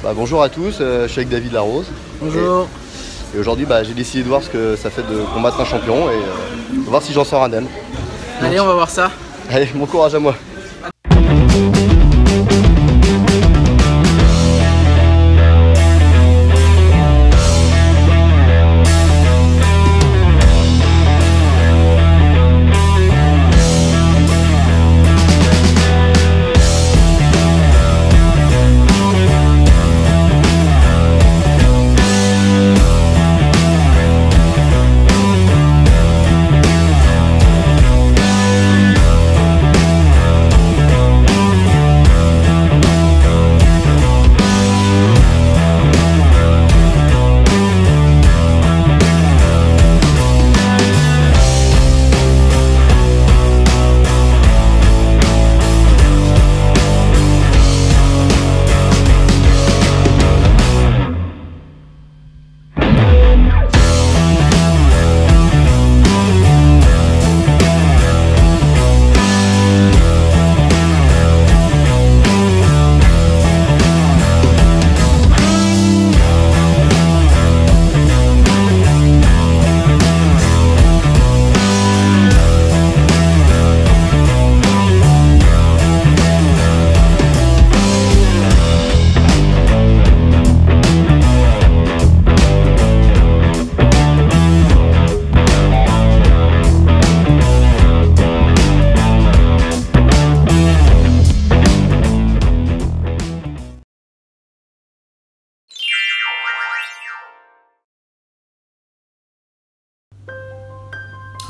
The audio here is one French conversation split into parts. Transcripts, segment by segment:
Bonjour à tous, je suis avec David Larose. Bonjour. Et aujourd'hui j'ai décidé de voir ce que ça fait de combattre un champion et de voir si j'en sors indemne. Allez, on va voir ça. Allez, bon courage à moi.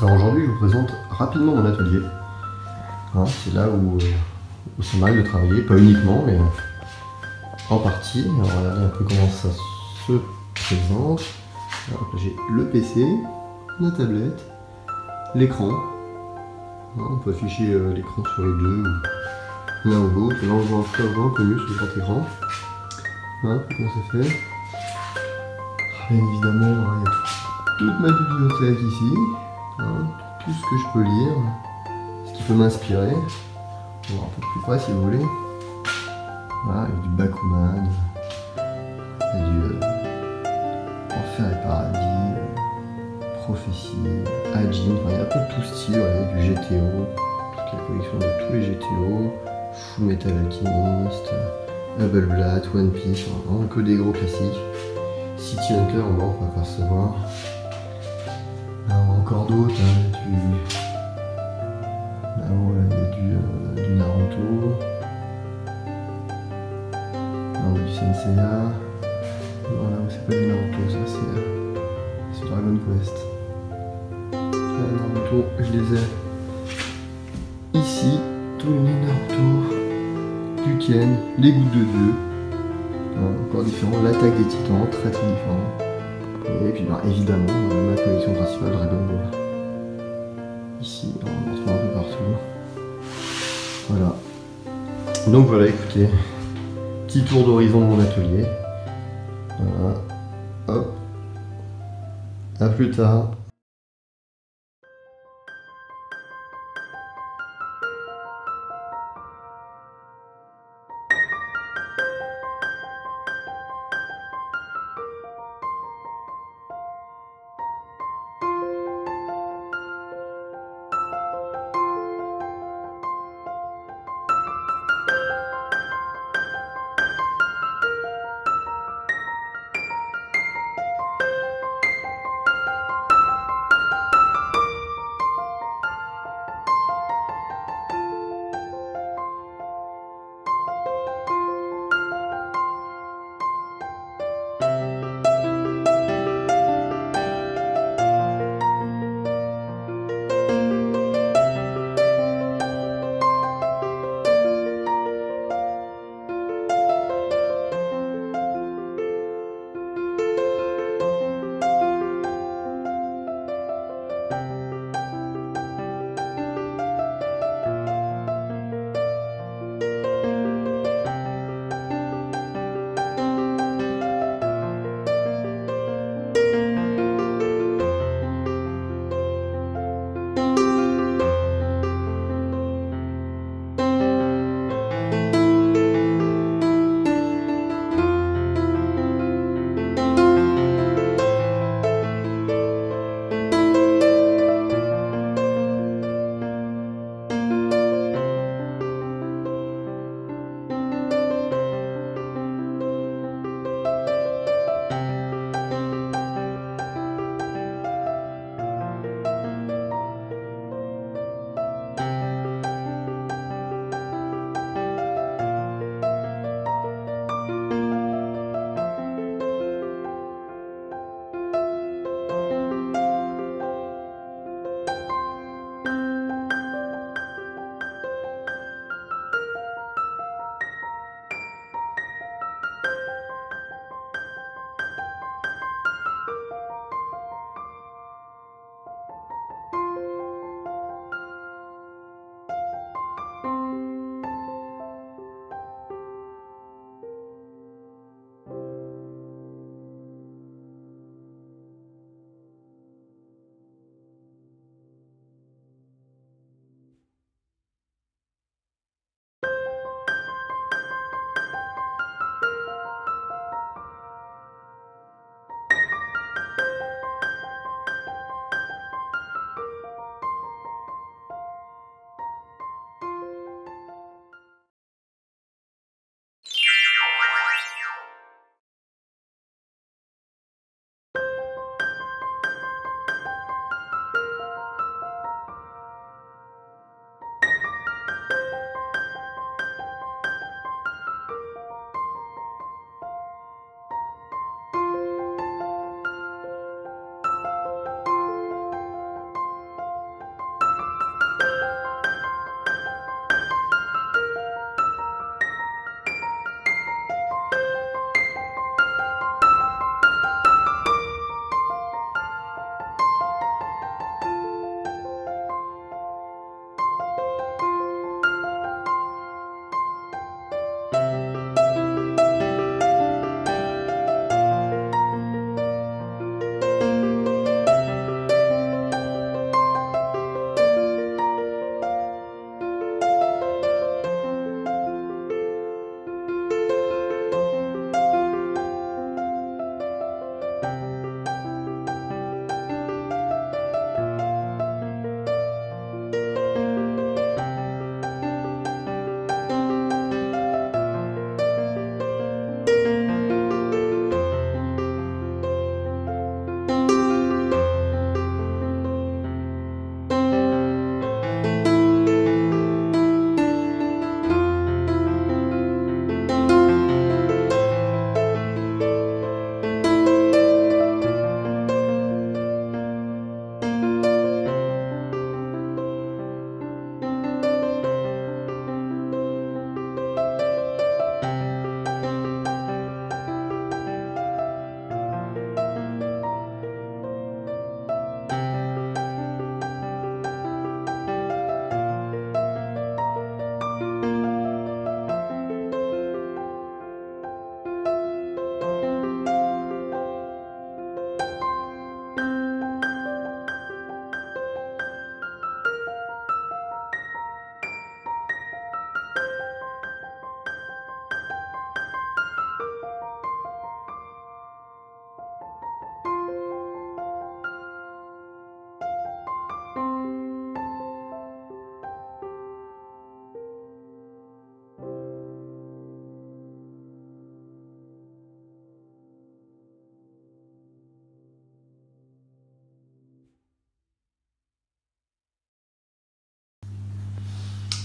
Alors aujourd'hui je vous présente rapidement mon atelier. C'est là où ça m'arrive de travailler, pas uniquement mais en partie. On va regarder un peu comment ça se présente. J'ai le PC, la tablette, l'écran. On peut afficher l'écran sur les deux, l'un ou l'autre. Là on voit un peu mieux sur le grand écran. Comment c'est fait. Bien évidemment, il y a toute ma bibliothèque ici. Tout ce que je peux lire, ce qui peut m'inspirer. On va voir un peu plus près si vous voulez. Voilà, il y a du Bakuman, il y a du Enfer et Paradis, Prophétie, Ajin, il y a un peu de tout style, il y a du GTO, toute la collection de tous les GTO, Full Metal Alchemist, Double Blatt, One Piece, vraiment que des gros classiques. City Hunter, on va s'apercevoir. Encore d'autres, là-haut il y a du Naruto, là-haut du Senseiya, là-haut c'est pas du Naruto, ça c'est Dragon Quest. Là, Naruto, je les ai ici, tous les Naruto, du Ken, les gouttes de Dieu, encore différents, l'attaque des titans, très différent. Et puis évidemment, ma collection principale Dragon Ball. Ici, on en retrouve un peu partout. Voilà. Donc voilà, écoutez, petit tour d'horizon de mon atelier. Voilà. Hop. À plus tard.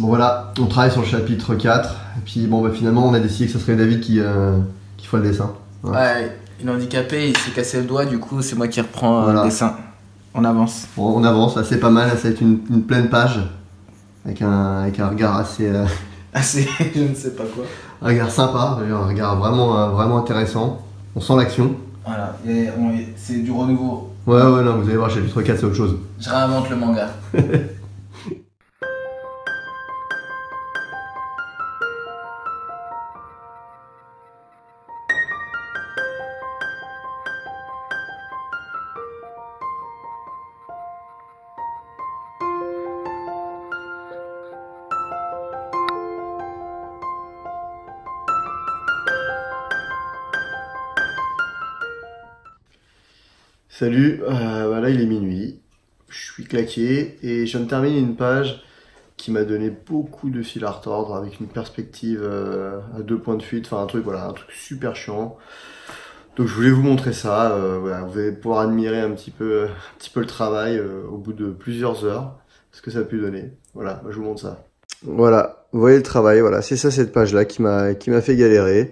Bon voilà, on travaille sur le chapitre 4. Et puis bon bah finalement on a décidé que ce serait David qui ferait le dessin. Ouais, il est handicapé, il s'est cassé le doigt, du coup c'est moi qui reprends Voilà. le dessin. On avance. Bon, on avance, là c'est pas mal, là, ça va être une pleine page. Avec un regard assez... Assez, je ne sais pas quoi. Un regard sympa, un regard vraiment intéressant. On sent l'action. Voilà, c'est du renouveau. Ouais, non, vous allez voir, chapitre 4 c'est autre chose. Je réinvente le manga. Salut, là il est minuit, je suis claqué et je viens de terminer une page qui m'a donné beaucoup de fil à retordre avec une perspective à 2 points de fuite, enfin un truc super chiant. Donc je voulais vous montrer ça, voilà, vous allez pouvoir admirer un petit peu le travail au bout de plusieurs heures, ce que ça a pu donner. Voilà, moi je vous montre ça. Voilà, vous voyez le travail, voilà, c'est ça cette page là qui m'a fait galérer.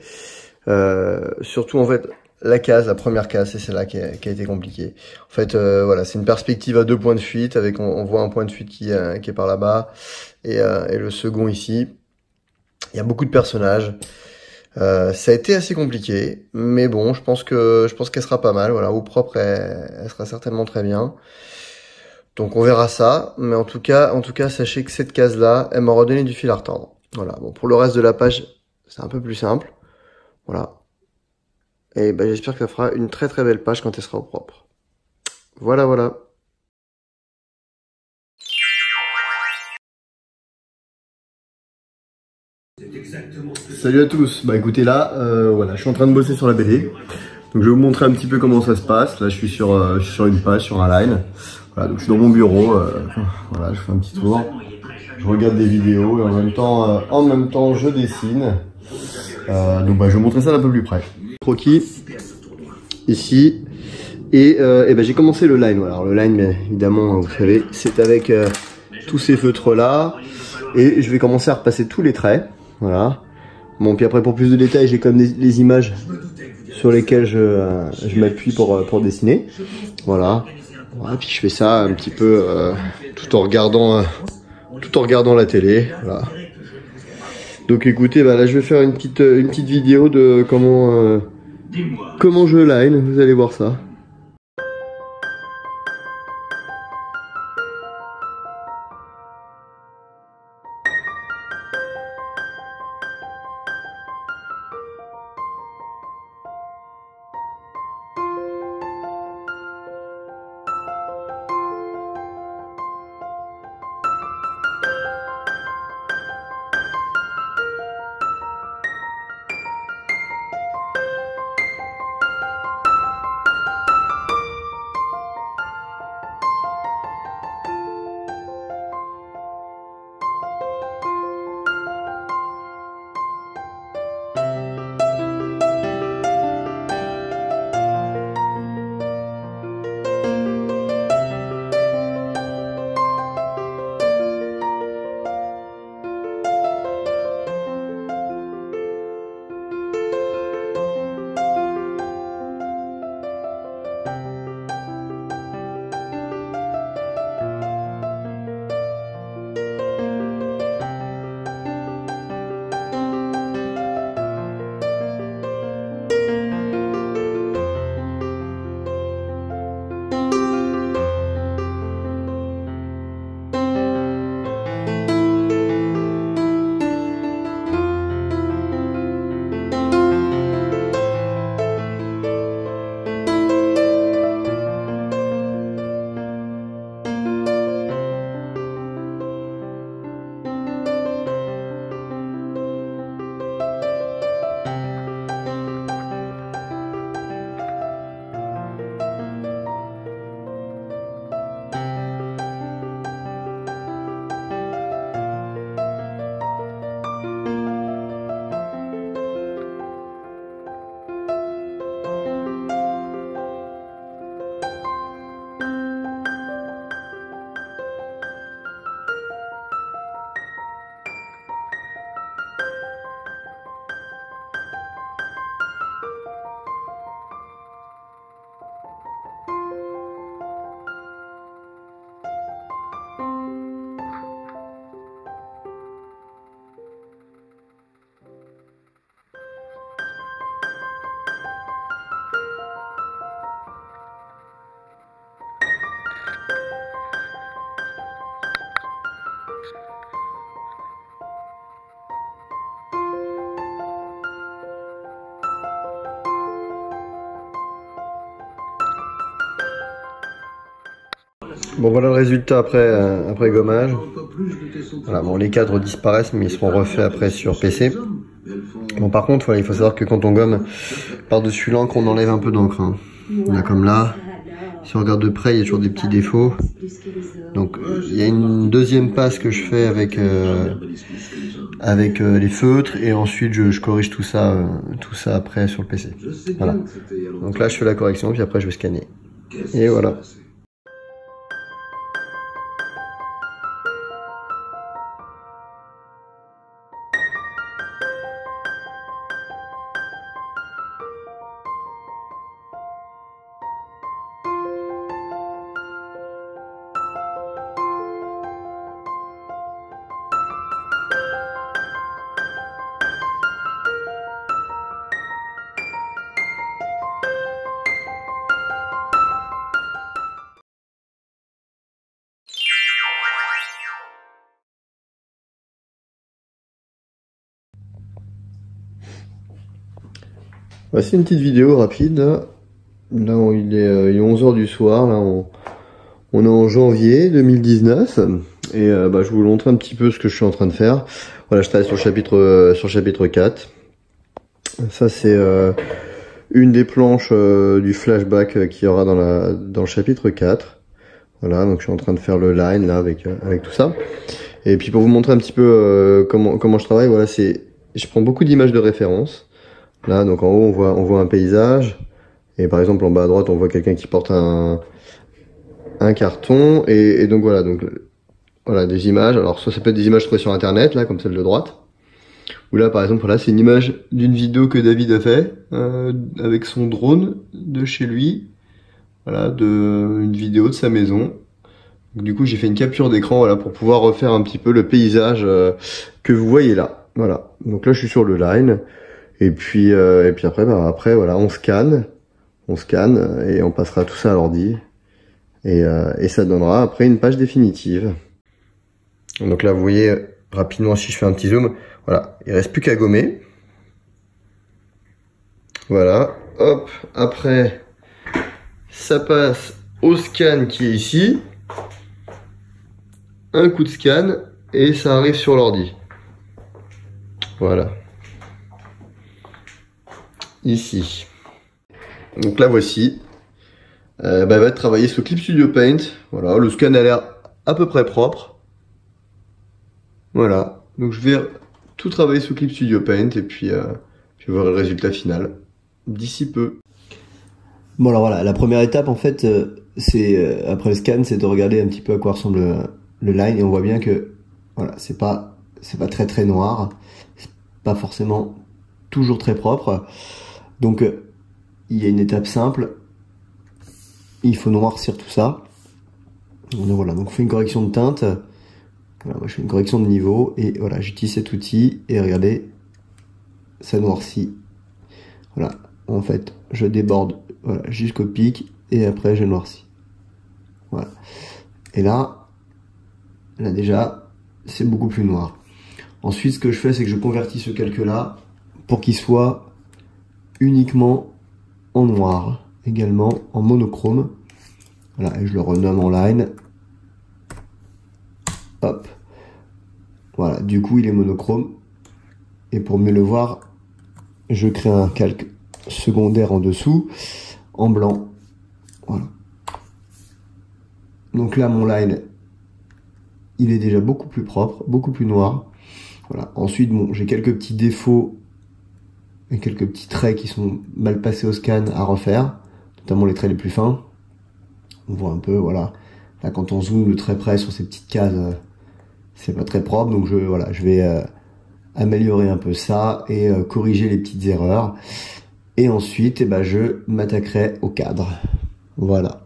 Surtout en fait la première case, c'est celle-là qui a été compliquée. En fait, voilà, c'est une perspective à 2 points de fuite, avec on voit un point de fuite qui est par là-bas, et le second ici. Il y a beaucoup de personnages. Ça a été assez compliqué, mais bon, je pense qu'elle sera pas mal. Voilà, au propre, elle sera certainement très bien. Donc on verra ça, mais en tout cas, sachez que cette case-là, elle m'aura donné du fil à retordre. Voilà. Bon, pour le reste de la page, c'est un peu plus simple. Voilà. Et ben, j'espère que ça fera une très très belle page quand elle sera au propre. Voilà. Salut à tous. Bah écoutez là, voilà, je suis en train de bosser sur la BD. Donc je vais vous montrer un petit peu comment ça se passe. Là je suis sur une page, sur un line. Voilà, donc je suis dans mon bureau. Voilà, je fais un petit tour. Je regarde des vidéos et en même temps je dessine. Donc bah, je vais vous montrer ça d'un peu plus près. Croquis ici. Et ben, j'ai commencé le line. Voilà. Alors le line, bien évidemment, vous savez, c'est avec tous ces feutres là. Et je vais commencer à repasser tous les traits. Voilà. Bon, puis après pour plus de détails, j'ai comme les images sur lesquelles je m'appuie pour dessiner. Voilà. Voilà. Puis je fais ça un petit peu tout en regardant la télé. Voilà. Donc écoutez, bah là je vais faire une petite vidéo de comment je line. Vous allez voir ça. Bon voilà le résultat après gommage. Voilà, bon, les cadres disparaissent mais ils seront refaits après sur PC. Bon par contre voilà, il faut savoir que quand on gomme par-dessus l'encre on enlève un peu d'encre. Hein. Là comme là, si on regarde de près il y a toujours des petits défauts. Donc il y a une deuxième passe que je fais avec les feutres et ensuite je corrige tout ça après sur le PC. Voilà. Donc là je fais la correction puis après je vais scanner. Et voilà. Voici une petite vidéo rapide. Là il est 11 h du soir. Là on est en janvier 2019 et je vous montre un petit peu ce que je suis en train de faire. Voilà, je travaille sur le chapitre 4. Ça c'est une des planches du flashback qu'il y aura dans le chapitre 4. Voilà, donc je suis en train de faire le line là avec tout ça. Et puis pour vous montrer un petit peu comment je travaille, voilà, je prends beaucoup d'images de référence. Là, donc en haut, on voit un paysage. Et par exemple, en bas à droite, on voit quelqu'un qui porte un carton. Et donc voilà, des images. Alors, soit ça peut être des images trouvées sur Internet, là, comme celle de droite. Ou là, par exemple, voilà, c'est une image d'une vidéo que David a fait avec son drone de chez lui. Voilà, une vidéo de sa maison. Donc, du coup, j'ai fait une capture d'écran, voilà, pour pouvoir refaire un petit peu le paysage que vous voyez là. Voilà. Donc là, je suis sur le line. Et puis après voilà, on scanne et on passera tout ça à l'ordi et ça donnera après une page définitive. Donc là vous voyez rapidement, si je fais un petit zoom, voilà, il reste plus qu'à gommer. Voilà, hop, après ça passe au scan qui est ici, un coup de scan et ça arrive sur l'ordi. Voilà. Ici. Donc là voici. Elle va être travaillée sous Clip Studio Paint. Voilà, le scan a l'air à peu près propre. Voilà. Donc je vais tout travailler sous Clip Studio Paint et puis je vais voir le résultat final d'ici peu. Bon alors voilà, la première étape en fait, c'est après le scan, c'est de regarder un petit peu à quoi ressemble le line et on voit bien que voilà, c'est pas très noir, c'est pas forcément toujours très propre. Donc il y a une étape simple, il faut noircir tout ça. Donc voilà, donc on fait une correction de teinte. Voilà, moi je fais une correction de niveau et voilà, j'utilise cet outil et regardez, ça noircit. Voilà, en fait, je déborde voilà, jusqu'au pic et après je noircis. Voilà. Et là déjà, c'est beaucoup plus noir. Ensuite, ce que je fais, c'est que je convertis ce calque-là pour qu'il soit uniquement en noir, également en monochrome. Voilà, et je le renomme en line. Hop. Voilà, du coup il est monochrome. Et pour mieux le voir, je crée un calque secondaire en dessous, en blanc. Voilà. Donc là, mon line, il est déjà beaucoup plus propre, beaucoup plus noir. Voilà. Ensuite, bon, j'ai quelques petits défauts et quelques petits traits qui sont mal passés au scan à refaire, notamment les traits les plus fins. On voit un peu, voilà. Là, quand on zoome de très près sur ces petites cases, c'est pas très propre. Donc je vais améliorer un peu ça et corriger les petites erreurs. Et ensuite, je m'attaquerai au cadre. Voilà.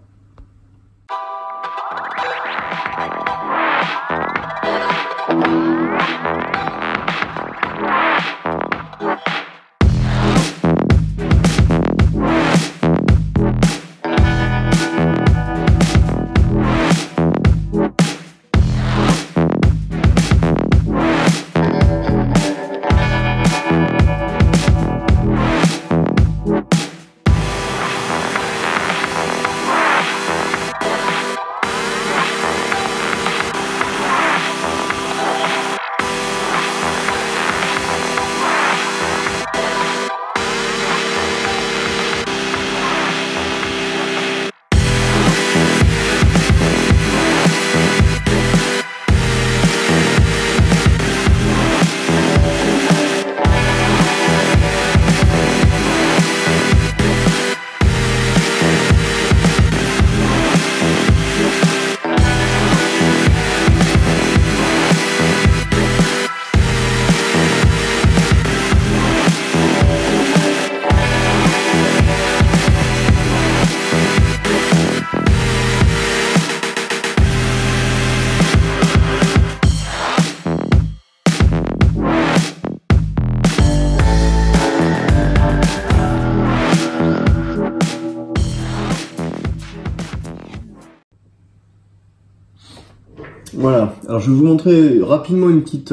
Voilà, alors je vais vous montrer rapidement une petite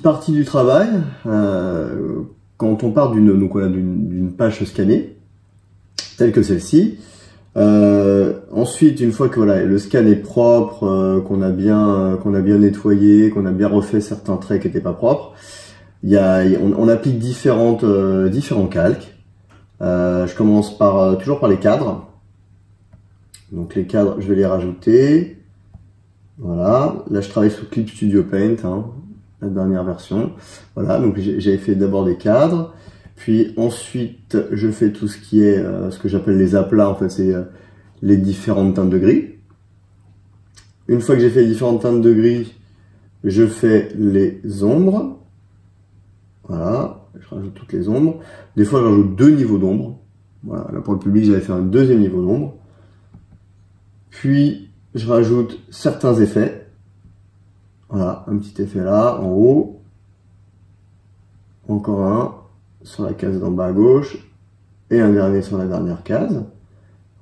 partie du travail. Quand on part d'une page scannée, telle que celle-ci. Ensuite, une fois que voilà, le scan est propre, qu'on a bien nettoyé, qu'on a bien refait certains traits qui n'étaient pas propres, on applique différents calques. Je commence toujours par les cadres. Donc les cadres, je vais les rajouter. Voilà, là je travaille sous Clip Studio Paint, hein, la dernière version. Voilà, donc j'ai fait d'abord des cadres. Puis ensuite, je fais tout ce qui est ce que j'appelle les aplats. En fait, c'est les différentes teintes de gris. Une fois que j'ai fait les différentes teintes de gris, je fais les ombres. Voilà, je rajoute toutes les ombres. Des fois, je rajoute 2 niveaux d'ombre. Voilà, là pour le public, j'avais fait un 2e niveau d'ombre. Puis, je rajoute certains effets. Voilà, un petit effet là, en haut. Encore un sur la case d'en bas à gauche. Et un dernier sur la dernière case.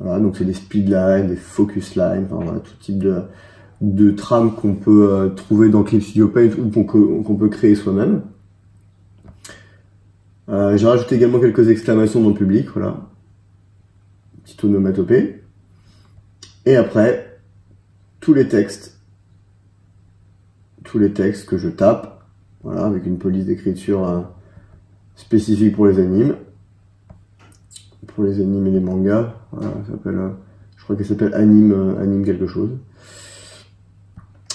Voilà, donc c'est des speed lines, des focus lines, enfin voilà, tout type de trame qu'on peut trouver dans Clip Studio Paint ou qu'on peut créer soi-même. J'ai rajouté également quelques exclamations dans le public, voilà. Petite onomatopée. Et après, tous les textes que je tape, voilà, avec une police d'écriture spécifique pour les animes. Pour les animes et les mangas, voilà, je crois qu'elle s'appelle anime quelque chose.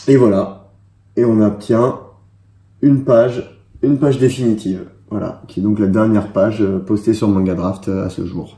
Et voilà, et on obtient une page définitive, voilà, qui est donc la dernière page postée sur Manga Draft à ce jour.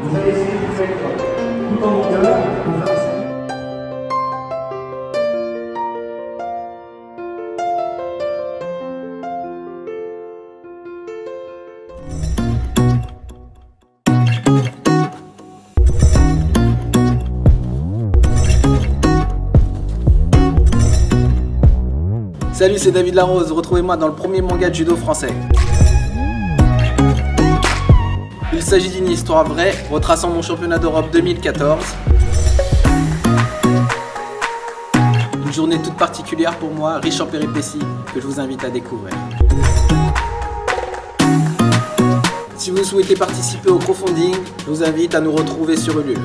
Vous allez essayer de faire tout en longueur. Salut, c'est David Larose, retrouvez-moi dans le premier manga de judo français. Il s'agit d'une histoire vraie, retraçant mon championnat d'Europe 2014. Une journée toute particulière pour moi, riche en péripéties, que je vous invite à découvrir. Si vous souhaitez participer au crowdfunding, je vous invite à nous retrouver sur Ulule.